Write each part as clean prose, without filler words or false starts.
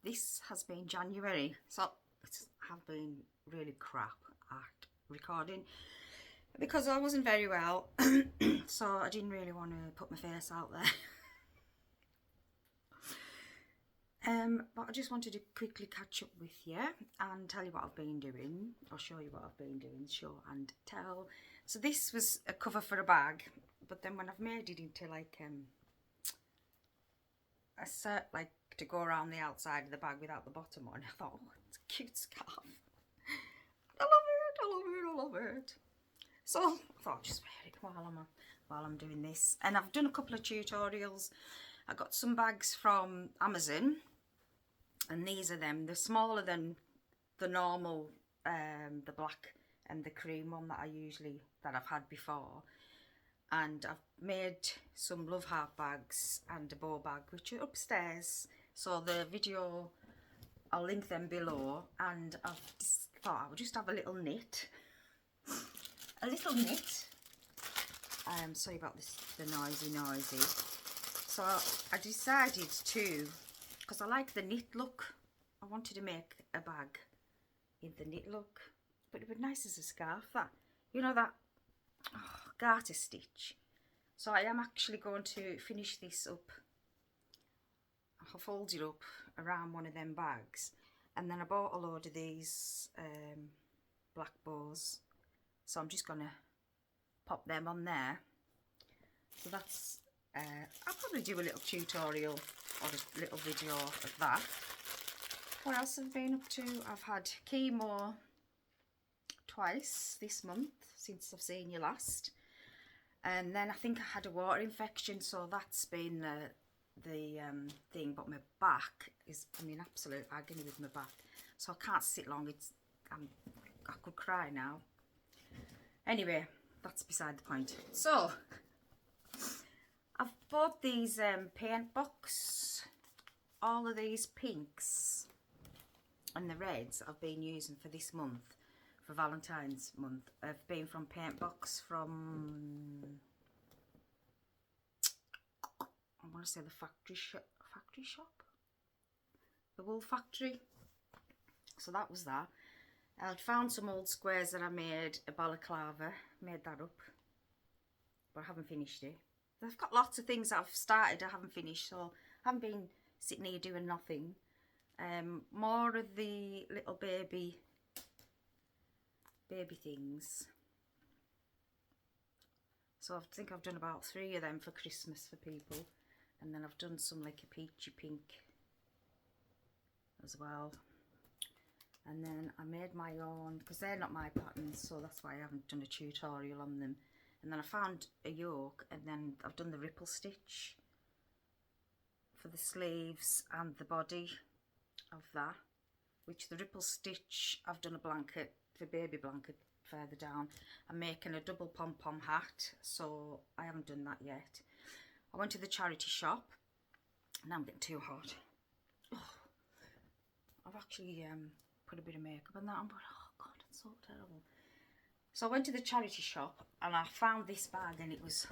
this has been January, so have been really crap at recording because I wasn't very well. So I didn't really want to put my face out there. But I just wanted to quickly catch up with you and tell you what I've been doing, or show you what I've been doing, show and tell. So this was a cover for a bag, but then when I've made it into like a set, like to go around the outside of the bag without the bottom on, I thought, oh, it's a cute scarf. I love it, I love it, I love it. So I thought I'll just wear it while I'm doing this. And I've done a couple of tutorials. I got some bags from Amazon, and these are them. They're smaller than the normal, the black and the cream one that I've had before. And I've made some love heart bags and a bow bag, which are upstairs. So the video, I'll link them below. And I've just thought I would just have a little knit. A little knit. Sorry about this, the noisy. So I decided to, because I like the knit look, I wanted to make a bag in the knit look, but it would be nice as a scarf, that, you know, that garter stitch. So I am actually going to finish this up. I'll fold it up around one of them bags, and then I bought a load of these black bows, so I'm just going to pop them on there. So that's I'll probably do a little tutorial or a little video of that. What else have I been up to? I've had chemo twice this month since I've seen you last, and then I think I had a water infection, so that's been the thing. But my back is, I'm in absolute agony with my back, so I can't sit long. I could cry now. Anyway, that's beside the point. So I've bought these paint box. All of these pinks and the reds I've been using for this month, for Valentine's month, have been from paint box from, I want to say the factory shop, the wool factory. So that was that. I'd found some old squares that I made a balaclava, made that up, but I haven't finished it. I've got lots of things that I've started I haven't finished, so I haven't been sitting here doing nothing. More of the little baby things. So I think I've done about 3 of them for Christmas for people, and then I've done some like a peachy pink as well. And then I made my own, because they're not my patterns, so that's why I haven't done a tutorial on them. And then I found a yoke, and then I've done the ripple stitch for the sleeves and the body of that, which the ripple stitch, I've done a blanket, the baby blanket further down. I'm making a double pom-pom hat, so I haven't done that yet. I went to the charity shop. Now I'm getting too hot. Oh, I've actually put a bit of makeup on that. I'm going, oh God, it's so terrible. So I went to the charity shop and I found this bag, and it was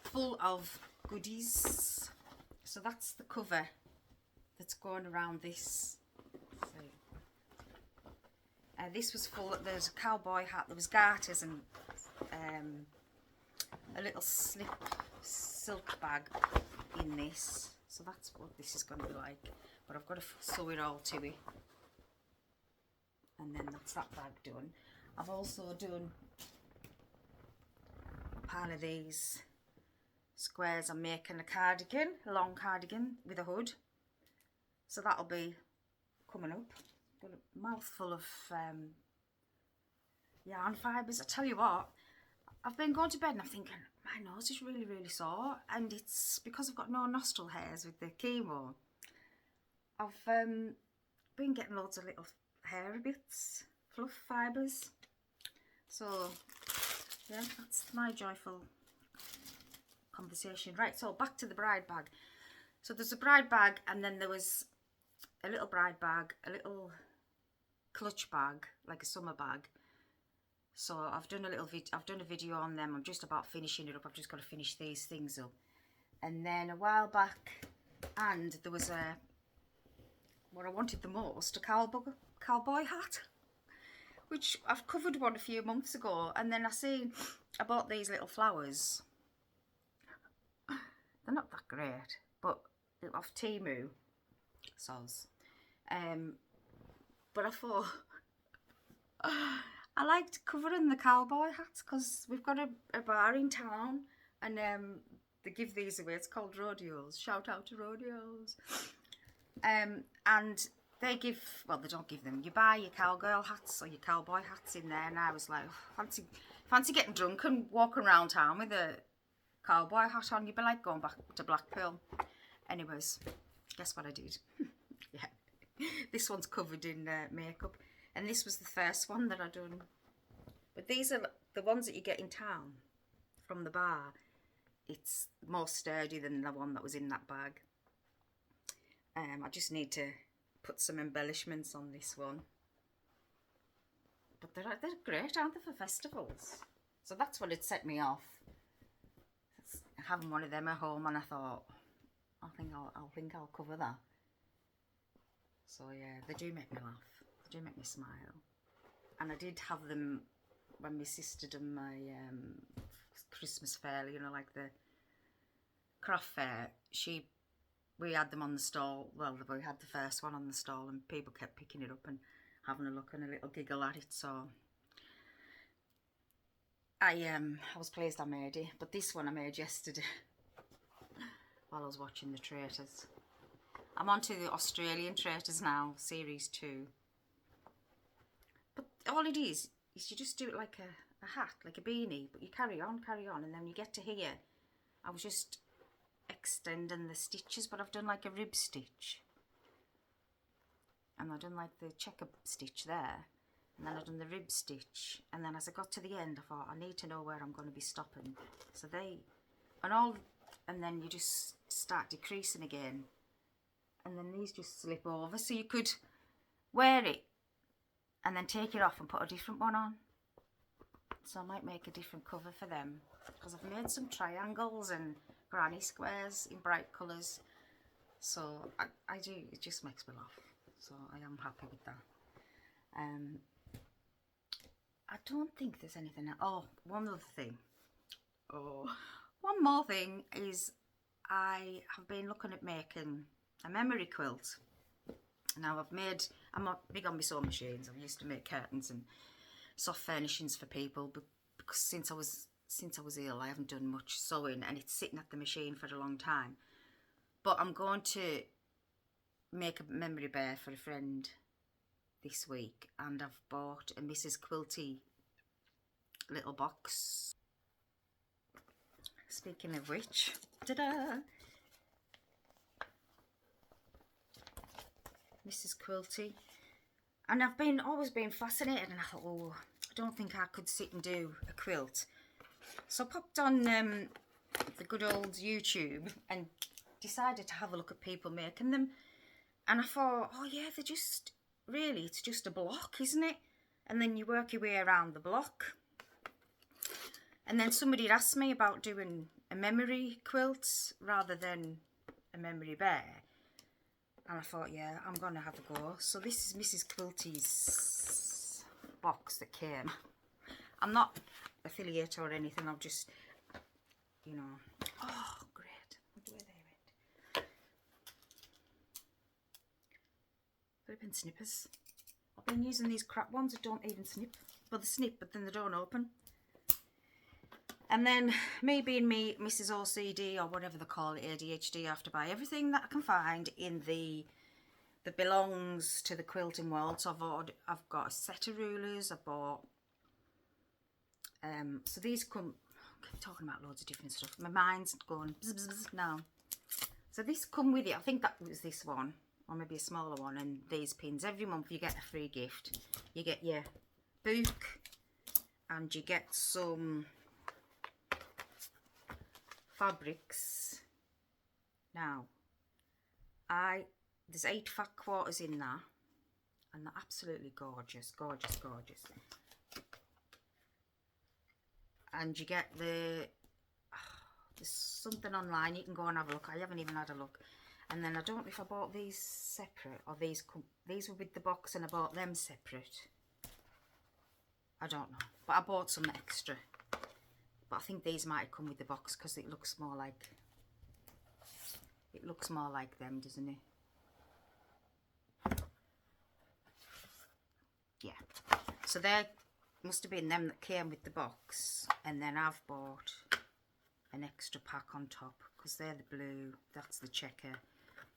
full of goodies. So that's the cover that's going around this. This was full. There's a cowboy hat, there was garters, and a little slip silk bag in this. So that's what this is going to be like. But I've got to sew it all to it. And then that's that bag done. I've also done a pile of these squares. I'm making a cardigan, a long cardigan with a hood. So that'll be coming up. Got a mouthful of yarn fibres. I tell you what, I've been going to bed and I'm thinking, my nose is really, really sore. And it's because I've got no nostril hairs with the chemo. I've been getting loads of little hairy bits, fluff fibres. So yeah, that's my joyful conversation. Right, so back to the bride bag. So there's a bride bag, and then there was a little bride bag, a little clutch bag, like a summer bag. So I've done a video on them. I'm just about finishing it up. I've just got to finish these things up. And then a while back, and there was what I wanted the most, a cowboy hat, which I've covered one a few months ago, and then I bought these little flowers. They're not that great, but they're off Temu, soz. But I thought I liked covering the cowboy hats because we've got a bar in town, and they give these away. It's called Rodeos. Shout out to Rodeos. And they give, well, they don't give them. You buy your cowgirl hats or your cowboy hats in there, and I was like, fancy getting drunk and walking around town with a cowboy hat on. You'd be like going back to Blackpool. Anyways, guess what I did? Yeah, this one's covered in makeup, and this was the first one that I done. But these are the ones that you get in town from the bar. It's more sturdy than the one that was in that bag. I just need to put some embellishments on this one. But they're great, aren't they, for festivals? So that's what had set me off. Having one of them at home, and I thought, I think I'll cover that. So yeah, they do make me laugh. They do make me smile. And I did have them when my sister done my Christmas fair, you know, like the craft fair. We had them on the stall. Well, we had the first one on the stall, and people kept picking it up and having a look and a little giggle at it. So I was pleased I made it. But this one I made yesterday while I was watching the Traitors. I'm on to the Australian Traitors now, series 2. But all it is you just do it like a hat, like a beanie, but you carry on, and then when you get to here, I was just extending the stitches, but I've done like a rib stitch, and I've done like the checker stitch there, and then I've done the rib stitch, and then as I got to the end, I thought I need to know where I'm going to be stopping. So and then you just start decreasing again, and then these just slip over, so you could wear it and then take it off and put a different one on. So I might make a different cover for them, because I've made some triangles and granny squares in bright colours. So I do, it just makes me laugh. So I am happy with that. I don't think there's anything else. Oh, one other thing. Oh, one more thing is I have been looking at making a memory quilt. Now I'm not big on my sewing machines. I used to make curtains and soft furnishings for people, but because since I was ill, I haven't done much sewing, and it's sitting at the machine for a long time. But I'm going to make a memory bear for a friend this week, and I've bought a Mrs. Quilty little box. Speaking of which, ta-da! Mrs. Quilty. And I've always been fascinated, and I thought, oh, I don't think I could sit and do a quilt. So I popped on the good old YouTube and decided to have a look at people making them. And I thought, oh yeah, it's just a block, isn't it? And then you work your way around the block. And then somebody had asked me about doing a memory quilt rather than a memory bear. And I thought, yeah, I'm going to have a go. So this is Mrs. Quilty's box that came. I'm not affiliate or anything. I'll just, you know. Oh, great. Look where they went. Flipping snippers. I've been using these crap ones that don't even snip. Well, they snip, but then they don't open. And then me being me, Mrs. OCD or whatever they call it, ADHD, I have to buy everything that I can find in that belongs to the quilting world. So I've got a set of rulers. I bought so these come. I'm talking about loads of different stuff. My mind's going bzz, bzz, bzz now. So this come with it. I think that was this one, or maybe a smaller one. And these pins. Every month you get a free gift. You get your book, and you get some fabrics. Now, there's 8 fat quarters in there, and they're absolutely gorgeous, gorgeous, gorgeous. And you get there's something online, you can go and have a look. I haven't even had a look. And then I don't know if I bought these separate or these were with the box and I bought them separate. I don't know, but I bought some extra. But I think these might come with the box because it looks more like them, doesn't it? Yeah. So there must have been them that came with the box, and then I've bought an extra pack on top because they're the blue. That's the checker.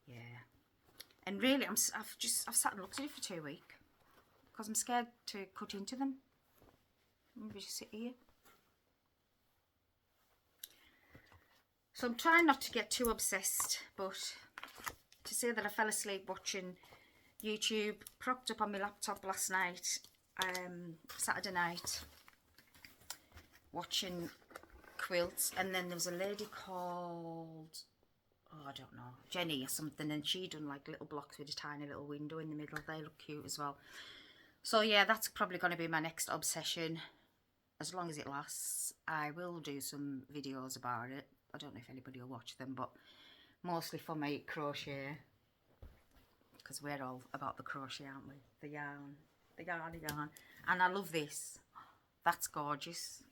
Yeah. And really, I've sat and looked at it for 2 weeks because I'm scared to cut into them. Maybe just sit here. So I'm trying not to get too obsessed, but to say that I fell asleep watching YouTube, propped up on my laptop last night, Saturday night, watching quilts, and then there was a lady called, oh, I don't know, Jenny or something, and she done like little blocks with a tiny little window in the middle. They look cute as well. So yeah, that's probably going to be my next obsession, as long as it lasts. I will do some videos about it. I don't know if anybody will watch them, but mostly for my crochet, because we're all about the crochet, aren't we? The yarn. And I love this. That's gorgeous.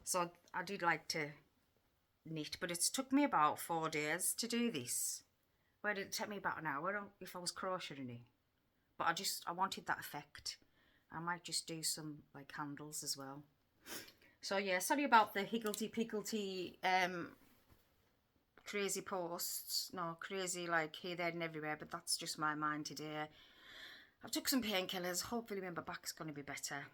So I did like to knit, but it's took me about 4 days to do this. Where did it take me about an hour if I was crocheting it? But I wanted that effect. I might just do some like handles as well. So yeah, sorry about the higgledy-piggledy crazy posts. No, crazy like here, there and everywhere, but that's just my mind today. I took some painkillers. Hopefully my back's going to be better.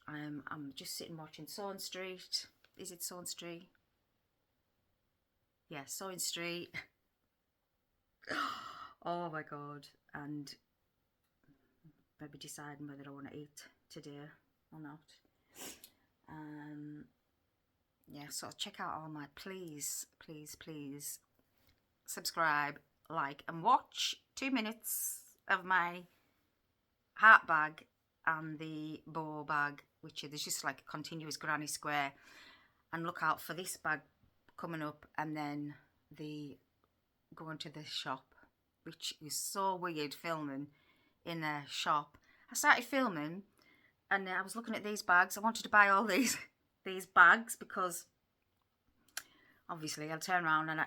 I'm just sitting watching Sewing Street. Is it Sewing Street? Yeah, Sewing Street. Oh my god. And maybe deciding whether I want to eat today or not. Yeah, so check out all my, please subscribe, like and watch 2 minutes of my heart bag and the bow bag, which is just like a continuous granny square, and look out for this bag coming up, and then the going to the shop, which is so weird filming in a shop. I started filming and I was looking at these bags. I wanted to buy all these bags because obviously I'll turn around and I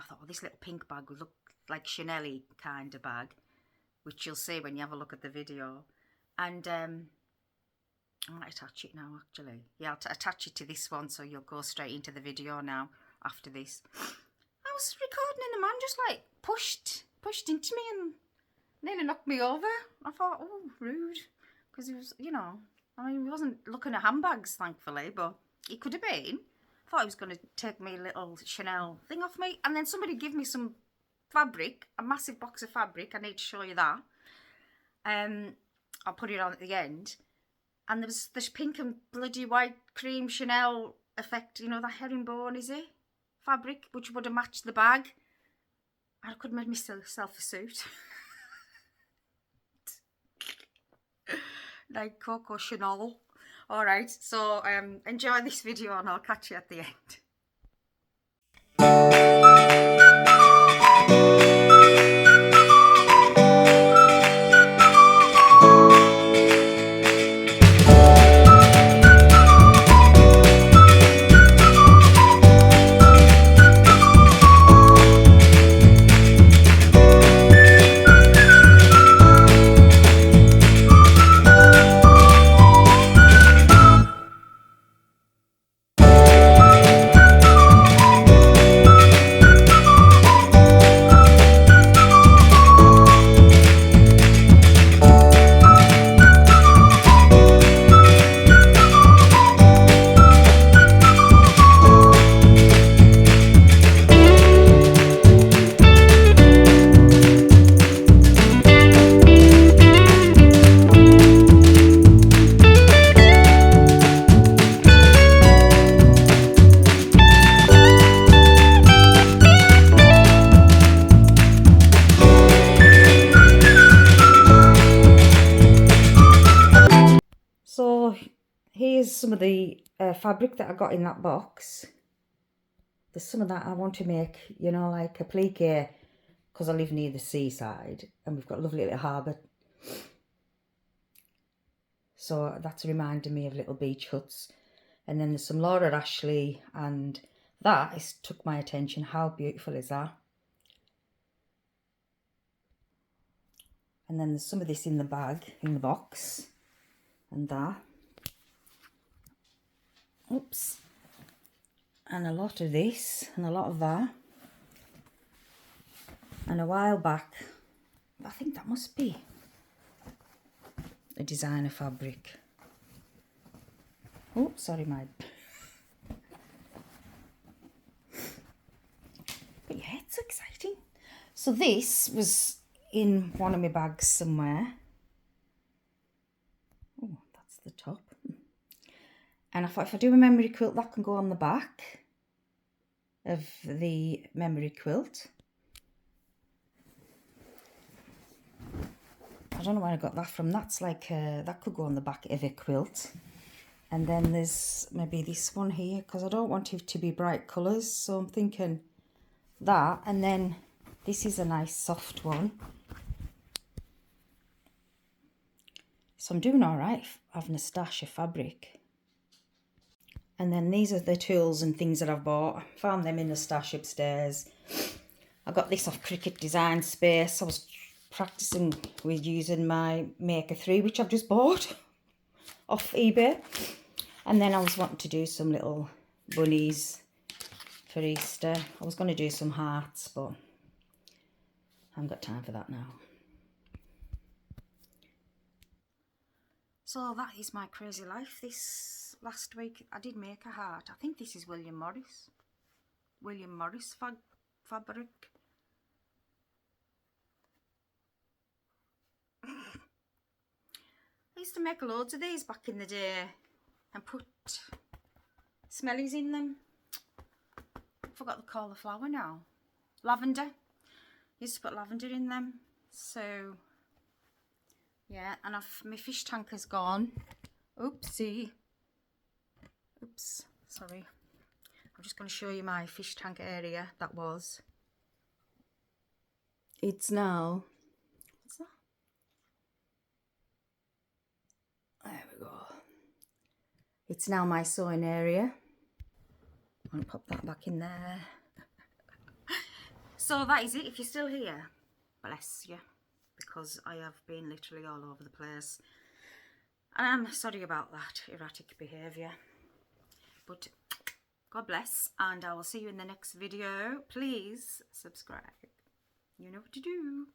thought, oh, this little pink bag would look like Chanel-y kind of bag, which you'll see when you have a look at the video. And I might attach it now actually. Yeah, I'll attach it to this one so you'll go straight into the video now after this. I was recording and the man just like pushed into me and nearly knocked me over. I thought, oh, rude. Because he was, you know, I mean, he wasn't looking at handbags, thankfully, but he could have been. I thought he was going to take me a little Chanel thing off me. And then somebody give me some fabric, a massive box of fabric. I need to show you that. I'll put it on at the end. And there was this pink and bloody white cream Chanel effect, you know, that herringbone, is it? Fabric, which would have matched the bag. I could have made myself a suit. Like Coco Chanel. Alright, so enjoy this video and I'll catch you at the end. So here's some of the fabric that I got in that box. there's some of that I want to make, you know, like a plique, because I live near the seaside and we've got a lovely little harbour. So that's reminding me of little beach huts. And then there's some Laura Ashley, and that is took my attention. How beautiful is that? And then there's some of this in the bag, in the box, and that. Oops. And a lot of this, and a lot of that. And a while back, I think that must be a designer fabric. Oh, sorry, my... But yeah, it's exciting. So this was in one of my bags somewhere. Oh, that's the top. And I thought if I do a memory quilt, that can go on the back of the memory quilt. I don't know where I got that from. That's like, that could go on the back of a quilt. And then there's maybe this one here, because I don't want it to be bright colours. So I'm thinking that. And then this is a nice soft one. So I'm doing all right having a stash of fabric. And then these are the tools and things that I've bought. Found them in the stash upstairs. I got this off Cricut Design Space. I was practicing with using my Maker 3, which I've just bought off eBay. And then I was wanting to do some little bunnies for Easter. I was going to do some hearts, but I haven't got time for that now. So that is my crazy life. This last week I did make a heart. I think this is William Morris fabric. I used to make loads of these back in the day and put smellies in them. I forgot to call the flower now. Lavender. I used to put lavender in them. So yeah, and my fish tank has gone. Oopsie. Oops, sorry. I'm just going to show you my fish tank area that was. It's now, what's that? There we go. It's now my sewing area. I'm going to pop that back in there. So that is it. If you're still here, bless you, because I have been literally all over the place. I'm sorry about that erratic behaviour, but God bless, and I will see you in the next video. Please subscribe. You know what to do.